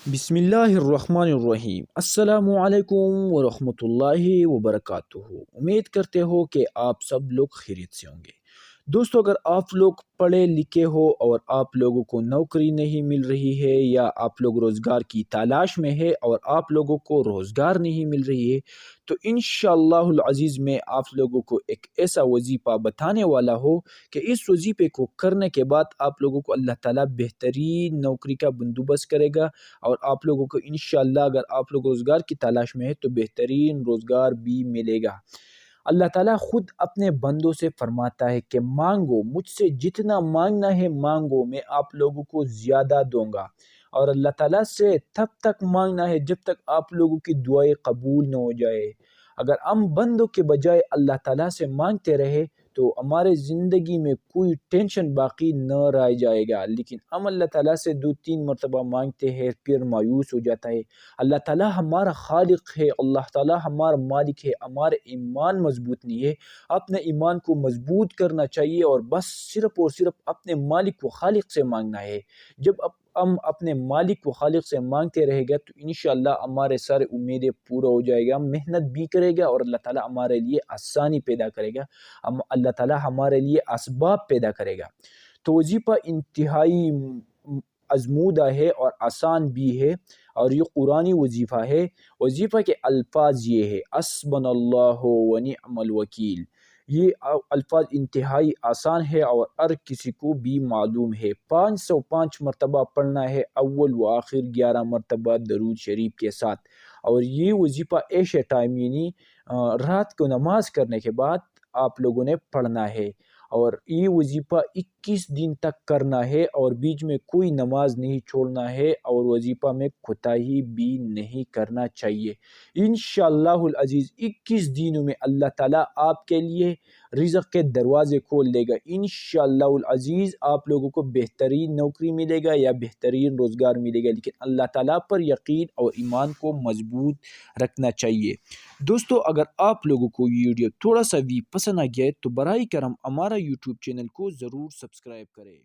بسم اللہ الرحمن الرحیم۔ السلام علیکم ورحمۃ اللہ وبرکاتہ۔ امید کرتے ہو کہ آپ سب لوگ خیریت سے ہوں گے۔ دوستو، اگر آپ لوگ پڑھے لکھے ہو اور آپ لوگوں کو نوکری نہیں مل رہی ہے یا آپ لوگ روزگار کی تلاش میں ہے اور آپ لوگوں کو روزگار نہیں مل رہی ہے تو انشاءاللہ العزیز میں آپ لوگوں کو ایک ایسا وظیفہ بتانے والا ہو کہ اس وظیفے کو کرنے کے بعد آپ لوگوں کو اللہ تعالیٰ بہترین نوکری کا بندوبست کرے گا اور آپ لوگوں کو انشاءاللہ اگر آپ لوگ روزگار کی تلاش میں ہے تو بہترین روزگار بھی ملے گا۔ اللہ تعالیٰ خود اپنے بندوں سے فرماتا ہے کہ مانگو، مجھ سے جتنا مانگنا ہے مانگو، میں آپ لوگوں کو زیادہ دوں گا۔ اور اللہ تعالیٰ سے تب تک مانگنا ہے جب تک آپ لوگوں کی دعائیں قبول نہ ہو جائے۔ اگر ہم بندوں کے بجائے اللہ تعالیٰ سے مانگتے رہے تو ہمارے زندگی میں کوئی ٹینشن باقی نہ رہ جائے گا، لیکن ہم اللہ تعالیٰ سے 2-3 مرتبہ مانگتے ہیں پھر مایوس ہو جاتا ہے۔ اللہ تعالیٰ ہمارا خالق ہے، اللہ تعالیٰ ہمارا مالک ہے، ہمارا ایمان مضبوط نہیں ہے۔ اپنے ایمان کو مضبوط کرنا چاہیے اور بس صرف اور صرف اپنے مالک و خالق سے مانگنا ہے۔ جب ہم اپنے مالک و خالق سے مانگتے رہے گا تو انشاءاللہ ہمارے سارے امیدیں پورا ہو جائے گا، محنت بھی کرے گا اور اللہ تعالیٰ ہمارے لیے آسانی پیدا کرے گا، اللہ تعالیٰ ہمارے لیے اسباب پیدا کرے گا۔ تو وظیفہ انتہائی ازمودہ ہے اور آسان بھی ہے اور یہ قرآنی وظیفہ ہے۔ وظیفہ کے الفاظ یہ ہے: حسبنا اللہ و نعم الوکیل۔ یہ الفاظ انتہائی آسان ہے اور ہر کسی کو بھی معلوم ہے۔ 505 مرتبہ پڑھنا ہے، اول و آخر 11 مرتبہ درود شریف کے ساتھ۔ اور یہ وظیفہ ایشے ٹائم یعنی رات کو نماز کرنے کے بعد آپ لوگوں نے پڑھنا ہے، اور یہ وظیفہ 21 دن تک کرنا ہے اور بیچ میں کوئی نماز نہیں چھوڑنا ہے اور وظیفہ میں کوتاہی بھی نہیں کرنا چاہیے۔ انشاءاللہ العزیز 21 دنوں میں اللہ تعالیٰ آپ کے لیے رزق کے دروازے کھول دے گا۔ انشاءاللہ العزیز آپ لوگوں کو بہترین نوکری ملے گا یا بہترین روزگار ملے گا، لیکن اللہ تعالیٰ پر یقین اور ایمان کو مضبوط رکھنا چاہیے۔ دوستو، اگر آپ لوگوں کو یہ ویڈیو تھوڑا سا بھی پسند آ گیا ہے تو برائے کرم ہمارا یوٹیوب چینل کو ضرور سبسکرائب کریں۔